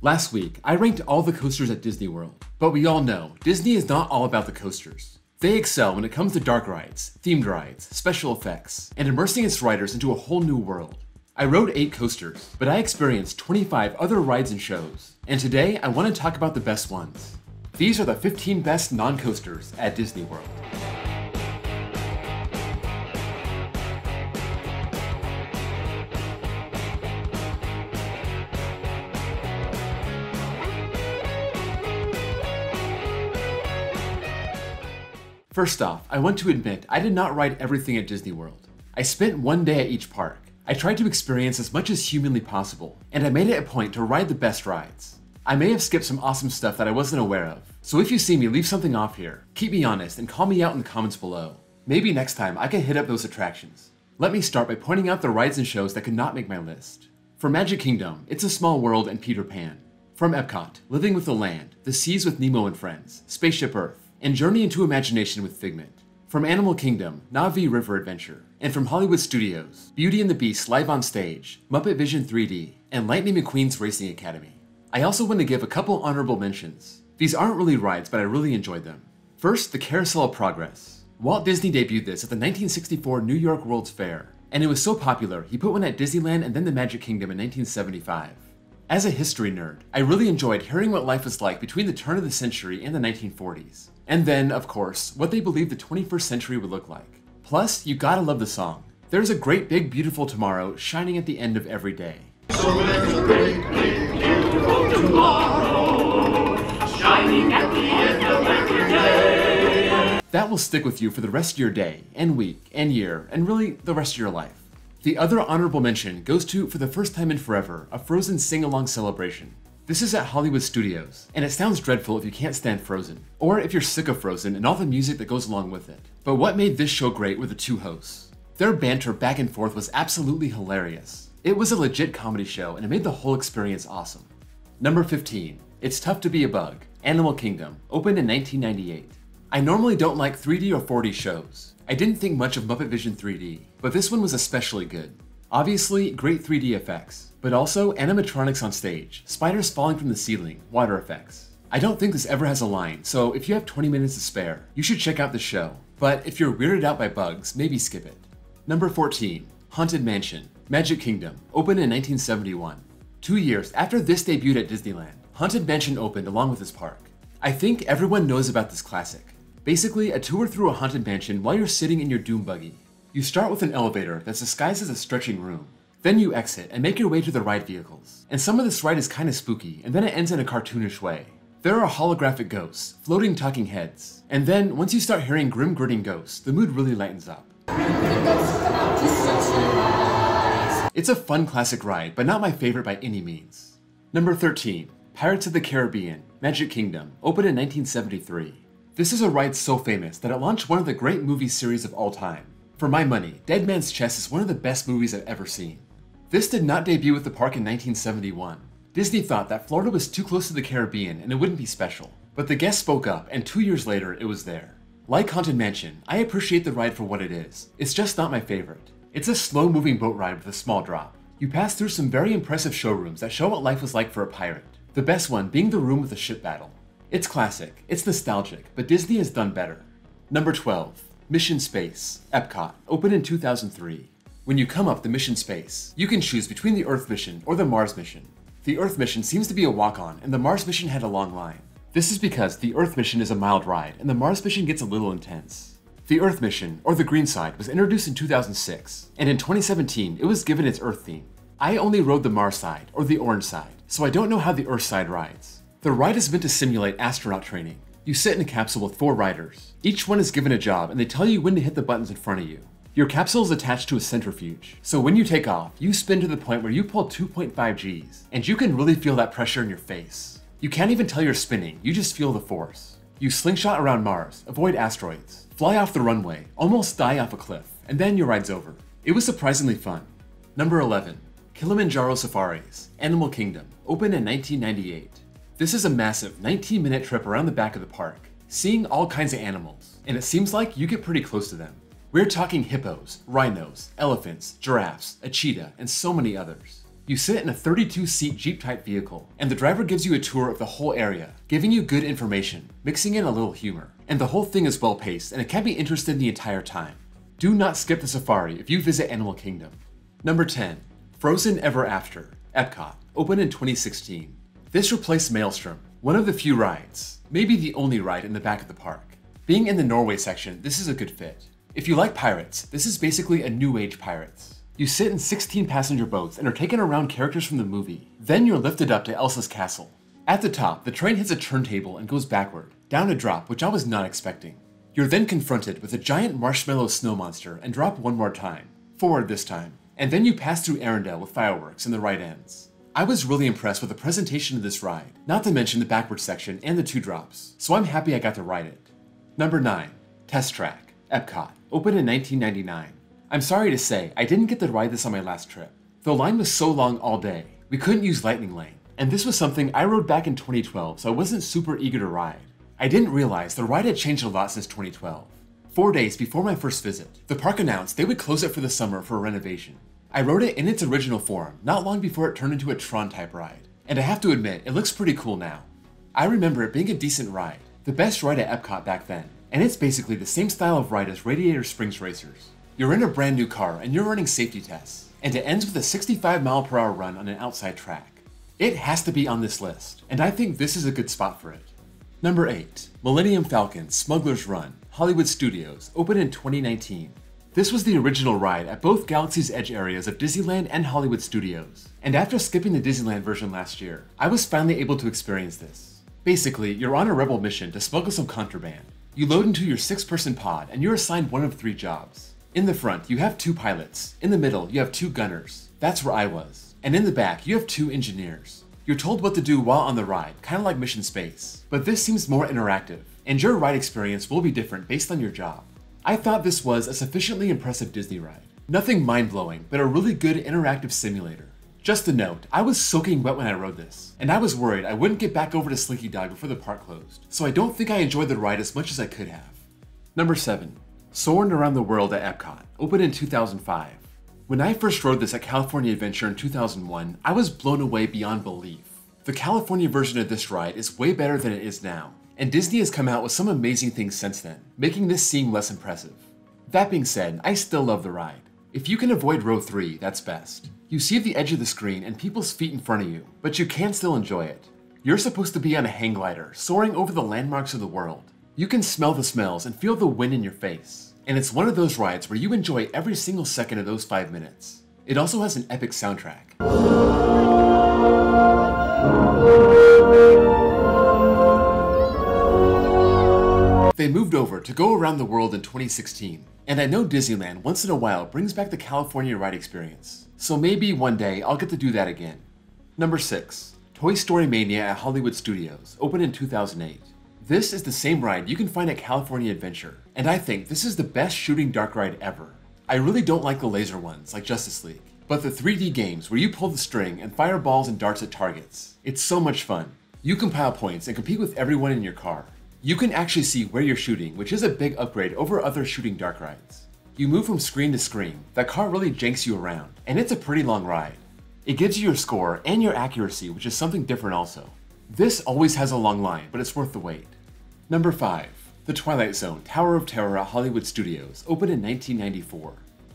Last week, I ranked all the coasters at Disney World, but we all know Disney is not all about the coasters. They excel when it comes to dark rides, themed rides, special effects, and immersing its riders into a whole new world. I rode 8 coasters, but I experienced 25 other rides and shows, and today I want to talk about the best ones. These are the 15 best non-coasters at Disney World. First off, I want to admit I did not ride everything at Disney World. I spent one day at each park. I tried to experience as much as humanly possible, and I made it a point to ride the best rides. I may have skipped some awesome stuff that I wasn't aware of, so if you see me leave something off here, keep me honest and call me out in the comments below. Maybe next time I can hit up those attractions. Let me start by pointing out the rides and shows that could not make my list. For Magic Kingdom, It's a Small World and Peter Pan. From Epcot, Living with the Land, The Seas with Nemo and Friends, Spaceship Earth, and Journey into Imagination with Figment. From Animal Kingdom, Na'vi River Adventure. And from Hollywood Studios, Beauty and the Beast Live on Stage, Muppet Vision 3D, and Lightning McQueen's Racing Academy. I also want to give a couple honorable mentions. These aren't really rides, but I really enjoyed them. First, the Carousel of Progress. Walt Disney debuted this at the 1964 New York World's Fair, and it was so popular he put one at Disneyland and then the Magic Kingdom in 1975. As a history nerd, I really enjoyed hearing what life was like between the turn of the century and the 1940s. And then, of course, what they believed the 21st century would look like. Plus, you gotta love the song. There's a great big beautiful tomorrow shining at the end of every day. So there's a great big beautiful tomorrow shining at the end of every day. That will stick with you for the rest of your day, and week, and year, and really the rest of your life. The other honorable mention goes to, for the first time in forever, a Frozen sing-along celebration. This is at Hollywood Studios, and it sounds dreadful if you can't stand Frozen, or if you're sick of Frozen and all the music that goes along with it. But what made this show great were the two hosts. Their banter back and forth was absolutely hilarious. It was a legit comedy show, and it made the whole experience awesome. Number 15. It's Tough to Be a Bug. Animal Kingdom, opened in 1998. I normally don't like 3D or 4D shows. I didn't think much of Muppet Vision 3D, but this one was especially good. Obviously, great 3D effects, but also animatronics on stage, spiders falling from the ceiling, water effects. I don't think this ever has a line, so if you have 20 minutes to spare, you should check out the show. But if you're weirded out by bugs, maybe skip it. Number 14. Haunted Mansion, Magic Kingdom, opened in 1971. 2 years after this debuted at Disneyland, Haunted Mansion opened along with this park. I think everyone knows about this classic. Basically, a tour through a haunted mansion while you're sitting in your doom buggy. You start with an elevator that's disguised as a stretching room. Then you exit and make your way to the ride vehicles. And some of this ride is kinda spooky, and then it ends in a cartoonish way. There are holographic ghosts, floating talking heads. And then, once you start hearing grim gritting ghosts, the mood really lightens up. It's a fun classic ride, but not my favorite by any means. Number 13. Pirates of the Caribbean, Magic Kingdom, opened in 1973. This is a ride so famous that it launched one of the great movie series of all time. For my money, Dead Man's Chest is one of the best movies I've ever seen. This did not debut with the park in 1971. Disney thought that Florida was too close to the Caribbean and it wouldn't be special. But the guests spoke up, and 2 years later, it was there. Like Haunted Mansion, I appreciate the ride for what it is. It's just not my favorite. It's a slow-moving boat ride with a small drop. You pass through some very impressive showrooms that show what life was like for a pirate. The best one being the room with the ship battle. It's classic, it's nostalgic, but Disney has done better. Number 12. Mission Space, Epcot, opened in 2003. When you come up the Mission Space, you can choose between the Earth mission or the Mars mission. The Earth mission seems to be a walk-on, and the Mars mission had a long line. This is because the Earth mission is a mild ride, and the Mars mission gets a little intense. The Earth mission, or the green side, was introduced in 2006, and in 2017 it was given its Earth theme. I only rode the Mars side, or the orange side, so I don't know how the Earth side rides. The ride is meant to simulate astronaut training. You sit in a capsule with 4 riders. Each one is given a job, and they tell you when to hit the buttons in front of you. Your capsule is attached to a centrifuge, so when you take off, you spin to the point where you pull 2.5 Gs, and you can really feel that pressure in your face. You can't even tell you're spinning, you just feel the force. You slingshot around Mars, avoid asteroids, fly off the runway, almost die off a cliff, and then your ride's over. It was surprisingly fun. Number 11. Kilimanjaro Safaris, Animal Kingdom, opened in 1998. This is a massive 19-minute trip around the back of the park, seeing all kinds of animals, and it seems like you get pretty close to them. We're talking hippos, rhinos, elephants, giraffes, a cheetah, and so many others. You sit in a 32-seat Jeep-type vehicle, and the driver gives you a tour of the whole area, giving you good information, mixing in a little humor. And the whole thing is well-paced, and it can be interesting the entire time. Do not skip the safari if you visit Animal Kingdom. Number 10. Frozen Ever After, Epcot, opened in 2016. This replaced Maelstrom, one of the few rides, maybe the only ride in the back of the park. Being in the Norway section, this is a good fit. If you like pirates, this is basically a new age Pirates. You sit in 16 passenger boats and are taken around characters from the movie. Then you're lifted up to Elsa's castle. At the top, the train hits a turntable and goes backward, down a drop which I was not expecting. You're then confronted with a giant marshmallow snow monster and drop one more time, forward this time, and then you pass through Arendelle with fireworks and the right ends. I was really impressed with the presentation of this ride, not to mention the backward section and the 2 drops, so I'm happy I got to ride it. Number 9. Test Track, Epcot, opened in 1999. I'm sorry to say, I didn't get to ride this on my last trip. The line was so long all day, we couldn't use Lightning Lane, and this was something I rode back in 2012, so I wasn't super eager to ride. I didn't realize the ride had changed a lot since 2012. 4 days before my first visit, the park announced they would close it for the summer for a renovation. I rode it in its original form, not long before it turned into a Tron-type ride, and I have to admit, it looks pretty cool now. I remember it being a decent ride, the best ride at Epcot back then, and it's basically the same style of ride as Radiator Springs Racers. You're in a brand new car and you're running safety tests, and it ends with a 65-mile-per-hour run on an outside track. It has to be on this list, and I think this is a good spot for it. Number 8. Millennium Falcon Smuggler's Run, Hollywood Studios, opened in 2019. This was the original ride at both Galaxy's Edge areas of Disneyland and Hollywood Studios, and after skipping the Disneyland version last year, I was finally able to experience this. Basically, you're on a rebel mission to smuggle some contraband. You load into your 6-person pod and you're assigned one of 3 jobs. In the front, you have 2 pilots. In the middle, you have 2 gunners. That's where I was. And in the back, you have 2 engineers. You're told what to do while on the ride, kind of like Mission Space. But this seems more interactive, and your ride experience will be different based on your job. I thought this was a sufficiently impressive Disney ride. Nothing mind-blowing, but a really good interactive simulator. Just a note, I was soaking wet when I rode this, and I was worried I wouldn't get back over to Slinky Dog before the park closed, so I don't think I enjoyed the ride as much as I could have. Number 7. Soarin' Around the World at Epcot, opened in 2005. When I first rode this at California Adventure in 2001, I was blown away beyond belief. The California version of this ride is way better than it is now, and Disney has come out with some amazing things since then, making this seem less impressive. That being said, I still love the ride. If you can avoid row 3, that's best. You see the edge of the screen and people's feet in front of you, but you can still enjoy it. You're supposed to be on a hang glider, soaring over the landmarks of the world. You can smell the smells and feel the wind in your face. And it's one of those rides where you enjoy every single second of those 5 minutes. It also has an epic soundtrack. They moved over to go around the world in 2016, and I know Disneyland once in a while brings back the California ride experience, so maybe one day I'll get to do that again. Number 6. Toy Story Mania at Hollywood Studios, opened in 2008. This is the same ride you can find at California Adventure, and I think this is the best shooting dark ride ever. I really don't like the laser ones, like Justice League, but the 3D games where you pull the string and fire balls and darts at targets. It's so much fun. You compile points and compete with everyone in your car. You can actually see where you're shooting, which is a big upgrade over other shooting dark rides. You move from screen to screen, that car really janks you around, and it's a pretty long ride. It gives you your score and your accuracy, which is something different also. This always has a long line, but it's worth the wait. Number 5. The Twilight Zone Tower of Terror at Hollywood Studios, opened in 1994.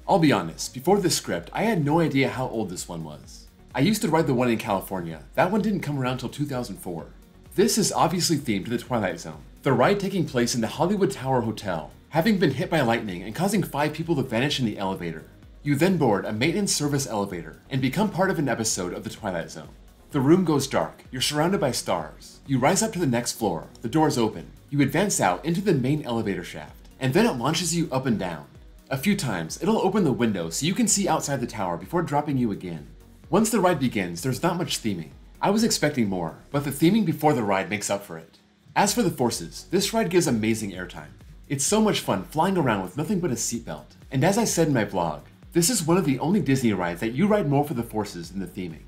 I'll be honest, before this script, I had no idea how old this one was. I used to ride the one in California. That one didn't come around till 2004. This is obviously themed to the Twilight Zone, the ride taking place in the Hollywood Tower Hotel, having been hit by lightning and causing 5 people to vanish in the elevator. You then board a maintenance service elevator and become part of an episode of the Twilight Zone. The room goes dark, you're surrounded by stars. You rise up to the next floor, the doors open, you advance out into the main elevator shaft, and then it launches you up and down. A few times, it'll open the window so you can see outside the tower before dropping you again. Once the ride begins, there's not much theming. I was expecting more, but the theming before the ride makes up for it. As for the forces, this ride gives amazing airtime. It's so much fun flying around with nothing but a seatbelt. And as I said in my vlog, this is one of the only Disney rides that you ride more for the forces than the theming.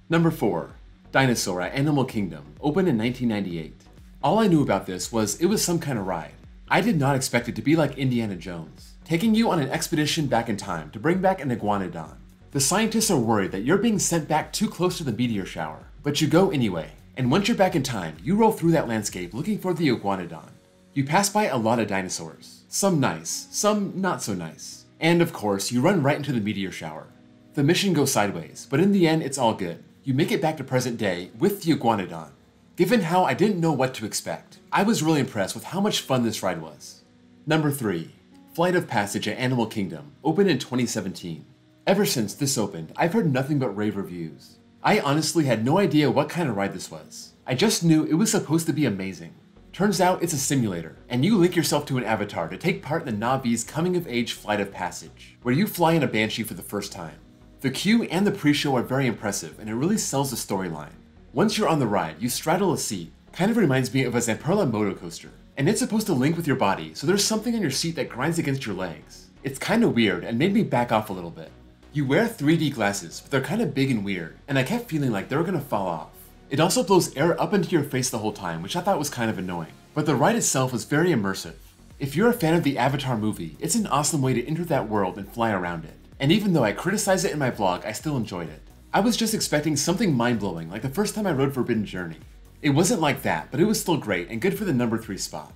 Number 4. Dinosaur at Animal Kingdom, opened in 1998. All I knew about this was it was some kind of ride. I did not expect it to be like Indiana Jones, taking you on an expedition back in time to bring back an iguanodon. The scientists are worried that you're being sent back too close to the meteor shower, but you go anyway, and once you're back in time, you roll through that landscape looking for the iguanodon. You pass by a lot of dinosaurs, some nice, some not so nice, and of course, you run right into the meteor shower. The mission goes sideways, but in the end, it's all good. You make it back to present day with the iguanodon. Given how I didn't know what to expect, I was really impressed with how much fun this ride was. Number 3. Flight of Passage at Animal Kingdom, opened in 2017. Ever since this opened, I've heard nothing but rave reviews. I honestly had no idea what kind of ride this was. I just knew it was supposed to be amazing. Turns out it's a simulator, and you link yourself to an avatar to take part in the Navi's coming-of-age Flight of Passage, where you fly in a Banshee for the first time. The queue and the pre-show are very impressive, and it really sells the storyline. Once you're on the ride, you straddle a seat. Kind of reminds me of a Zamperla moto coaster, and it's supposed to link with your body, so there's something on your seat that grinds against your legs. It's kinda weird and made me back off a little bit. You wear 3D glasses, but they're kinda big and weird, and I kept feeling like they were gonna fall off. It also blows air up into your face the whole time, which I thought was kind of annoying. But the ride itself was very immersive. If you're a fan of the Avatar movie, it's an awesome way to enter that world and fly around it. And even though I criticized it in my vlog, I still enjoyed it. I was just expecting something mind-blowing like the first time I rode Forbidden Journey. It wasn't like that, but it was still great and good for the number 3 spot.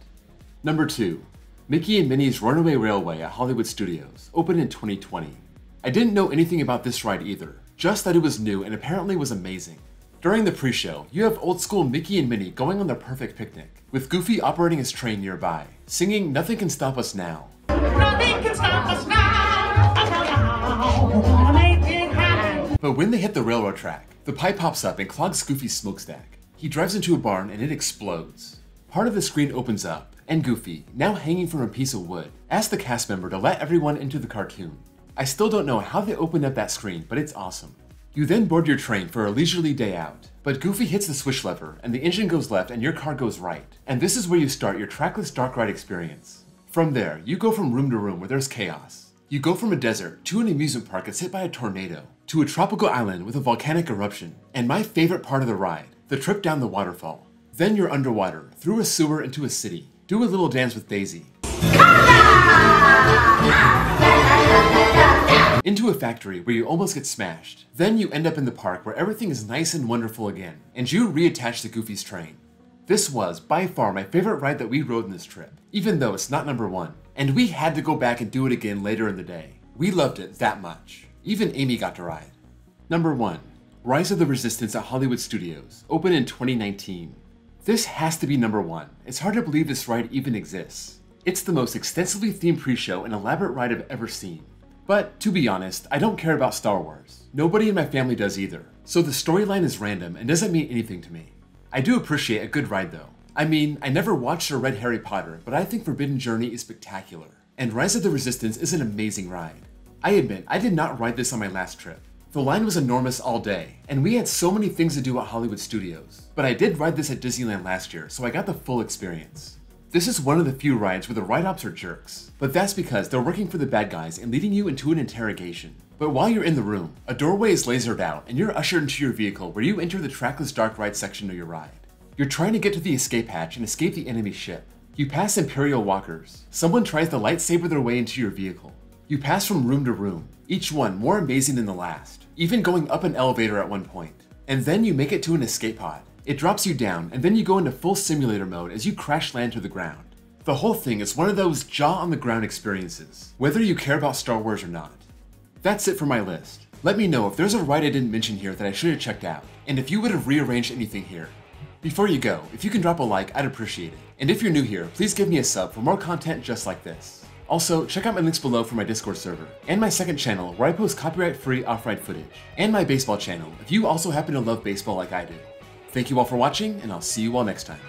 Number 2. Mickey and Minnie's Runaway Railway at Hollywood Studios, opened in 2020. I didn't know anything about this ride either, just that it was new and apparently was amazing. During the pre-show, you have old school Mickey and Minnie going on their perfect picnic, with Goofy operating his train nearby, singing "Nothing Can Stop Us Now." Nothing can stop us now. Gonna make it happen. But when they hit the railroad track, the pipe pops up and clogs Goofy's smokestack. He drives into a barn and it explodes. Part of the screen opens up, and Goofy, now hanging from a piece of wood, asks the cast member to let everyone into the cartoon. I still don't know how they opened up that screen, but it's awesome. You then board your train for a leisurely day out, but Goofy hits the switch lever and the engine goes left and your car goes right. And this is where you start your trackless dark ride experience. From there, you go from room to room where there's chaos. You go from a desert to an amusement park that's hit by a tornado, to a tropical island with a volcanic eruption, and my favorite part of the ride, the trip down the waterfall. Then you're underwater, through a sewer into a city. Do a little dance with Daisy. Into a factory where you almost get smashed. Then you end up in the park where everything is nice and wonderful again, and you reattach to Goofy's train. This was, by far, my favorite ride that we rode in this trip, even though it's not number 1. And we had to go back and do it again later in the day. We loved it that much. Even Amy got to ride. Number 1. Rise of the Resistance at Hollywood Studios, opened in 2019. This has to be number 1. It's hard to believe this ride even exists. It's the most extensively themed pre-show and elaborate ride I've ever seen. But, to be honest, I don't care about Star Wars. Nobody in my family does either, so the storyline is random and doesn't mean anything to me. I do appreciate a good ride though. I mean, I never watched or read Harry Potter, but I think Forbidden Journey is spectacular, and Rise of the Resistance is an amazing ride. I admit, I did not ride this on my last trip. The line was enormous all day, and we had so many things to do at Hollywood Studios, but I did ride this at Disneyland last year, so I got the full experience. This is one of the few rides where the ride-ops are jerks, but that's because they're working for the bad guys and leading you into an interrogation. But while you're in the room, a doorway is lasered out and you're ushered into your vehicle where you enter the trackless dark ride section of your ride. You're trying to get to the escape hatch and escape the enemy ship. You pass Imperial walkers. Someone tries to lightsaber their way into your vehicle. You pass from room to room, each one more amazing than the last, even going up an elevator at one point. And then you make it to an escape pod. It drops you down, and then you go into full simulator mode as you crash land to the ground. The whole thing is one of those jaw-on-the-ground experiences, whether you care about Star Wars or not. That's it for my list. Let me know if there's a ride I didn't mention here that I should have checked out, and if you would have rearranged anything here. Before you go, if you can drop a like, I'd appreciate it. And if you're new here, please give me a sub for more content just like this. Also, check out my links below for my Discord server, and my second channel where I post copyright-free off-ride footage, and my baseball channel if you also happen to love baseball like I do. Thank you all for watching, and I'll see you all next time.